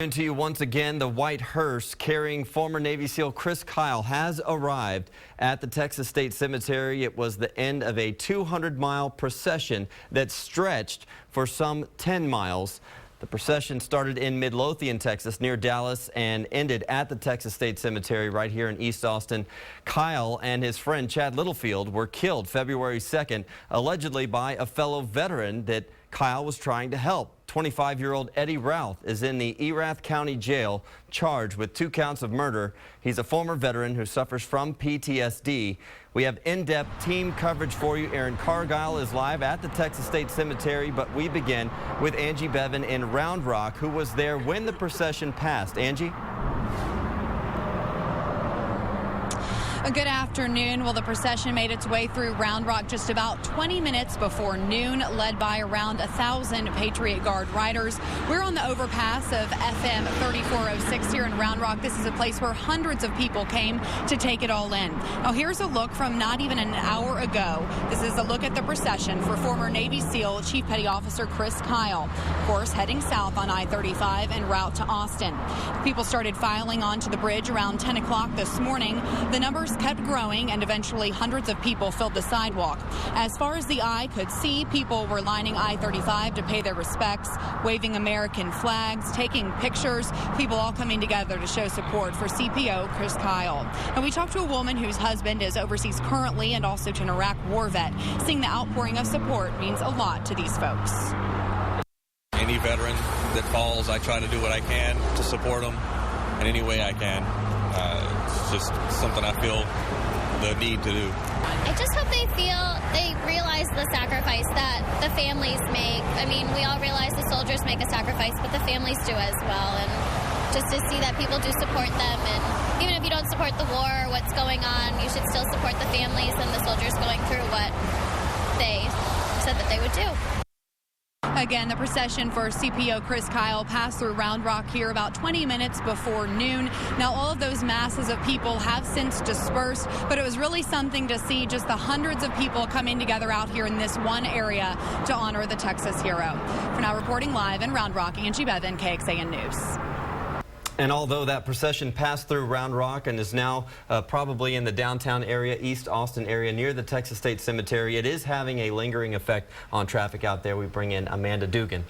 And to you once again, the white hearse carrying former Navy SEAL Chris Kyle has arrived at the Texas State Cemetery. It was the end of a 200-mile procession that stretched for some 10 miles. The procession started in Midlothian, Texas, near Dallas, and ended at the Texas State Cemetery right here in East Austin. Kyle and his friend Chad Littlefield were killed February 2nd, allegedly by a fellow veteran that Kyle was trying to help. 25-year-old Eddie Routh is in the Erath County Jail, charged with 2 counts of murder. He's a former veteran who suffers from PTSD. We have in-depth team coverage for you. Aaron Cargyle is live at the Texas State Cemetery, but we begin with Angie Bevan in Round Rock, who was there when the procession passed. Angie? Good afternoon. Well, the procession made its way through Round Rock just about 20 minutes before noon, led by around 1,000 Patriot Guard riders. We're on the overpass of FM 3406 here in Round Rock. This is a place where hundreds of people came to take it all in. Now, here's a look from not even an hour ago. This is a look at the procession for former Navy SEAL Chief Petty Officer Chris Kyle, of course, heading south on I-35 en route to Austin. People started filing onto the bridge around 10 o'clock this morning. The numbers kept growing, and eventually hundreds of people filled the sidewalk. As far as the eye could see, people were lining I-35 to pay their respects, waving American flags, taking pictures, people all coming together to show support for CPO Chris Kyle. And we talked to a woman whose husband is overseas currently and also to an Iraq war vet. Seeing the outpouring of support means a lot to these folks. Any veteran that falls, I try to do what I can to support them in any way I can. It's just something I feel the need to do. I just hope they realize the sacrifice that the families make. I mean, we all realize the soldiers make a sacrifice, but the families do as well. And just to see that people do support them, and even if you don't support the war or what's going on, you should still support the families and the soldiers going through what they said that they would do. Again, the procession for CPO Chris Kyle passed through Round Rock here about 20 minutes before noon. Now, all of those masses of people have since dispersed, but it was really something to see just the hundreds of people coming together out here in this one area to honor the Texas hero. For now, reporting live in Round Rock, Angie Bevan, KXAN News. And although that procession passed through Round Rock and is now probably in the downtown area, East Austin area, near the Texas State Cemetery, it is having a lingering effect on traffic out there. We bring in Amanda Dugan.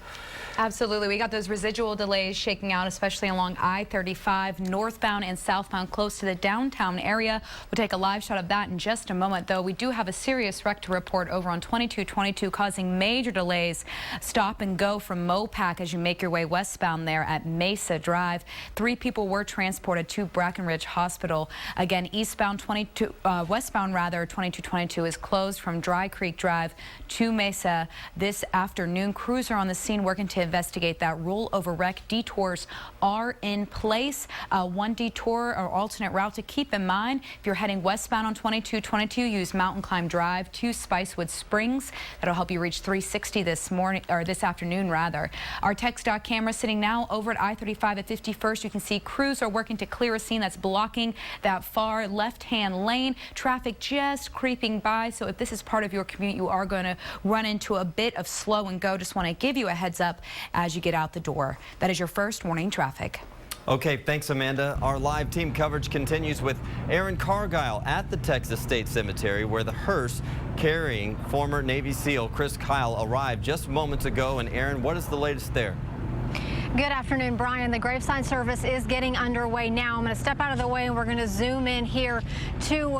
Absolutely. We got those residual delays shaking out, especially along I-35 northbound and southbound close to the downtown area. We'll take a live shot of that in just a moment, though. We do have a serious wreck to report over on 2222 causing major delays. Stop and go from Mopac as you make your way westbound there at Mesa Drive. 3 people were transported to Brackenridge Hospital. Again, westbound 2222 is closed from Dry Creek Drive to Mesa this afternoon. Crews are on the scene working to investigate that rollover wreck. Detours are in place. One detour or alternate route to keep in mind if you're heading westbound on 2222, use Mountain Climb Drive to Spicewood Springs. That'll help you reach 360 this morning, or this afternoon rather. Our TxDOT camera sitting now over at I-35 at 51st. You can see crews are working to clear a scene that's blocking that far left-hand lane. Traffic just creeping by, so if this is part of your commute, you are going to run into a bit of slow and go. Just want to give you a heads up as you get out the door. That is your first warning traffic. Okay, thanks, Amanda. Our live team coverage continues with Aaron Cargyle at the Texas State Cemetery, where the hearse carrying former Navy SEAL Chris Kyle arrived just moments ago. And Aaron, what is the latest there? Good afternoon, Brian. The graveside service is getting underway now. I'm going to step out of the way and we're going to zoom in here to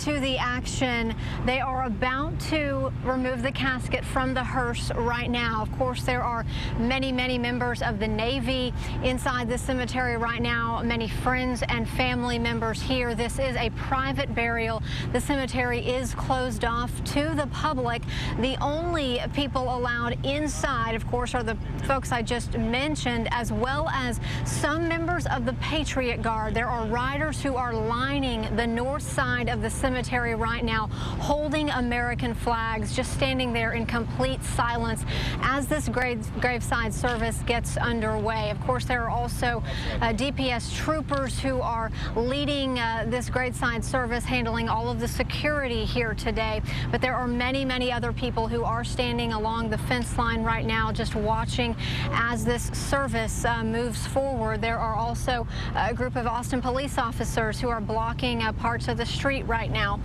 the action. They are about to remove the casket from the hearse right now. Of course, there are many members of the Navy inside the cemetery right now, many friends and family members here. This is a private burial. The cemetery is closed off to the public. The only people allowed inside, of course, are the folks I just mentioned, as well as some members of the Patriot Guard. There are riders who are lining the north side of the cemetery right now, holding American flags, just standing there in complete silence as this graveside service gets underway. Of course, there are also DPS troopers who are leading this graveside service, handling all of the security here today. But there are many other people who are standing along the fence line right now, just watching as this service service moves forward, there are also a group of Austin police officers who are blocking parts of the street right now.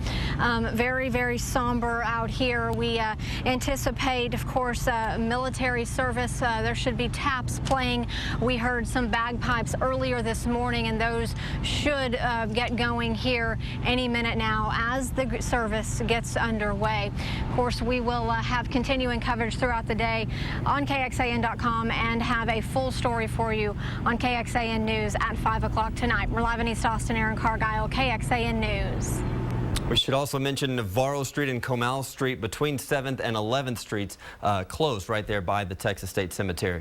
Very, very somber out here. We anticipate, of course, military service. There should be taps playing. We heard some bagpipes earlier this morning, and those should get going here any minute now as the service gets underway. Of course, we will have continuing coverage throughout the day on KXAN.com and have a full story for you on KXAN News at 5 o'clock tonight. We're live in East Austin, Aaron Cargile, KXAN News. We should also mention Navarro Street and Comal Street between 7th and 11th Streets closed right there by the Texas State Cemetery.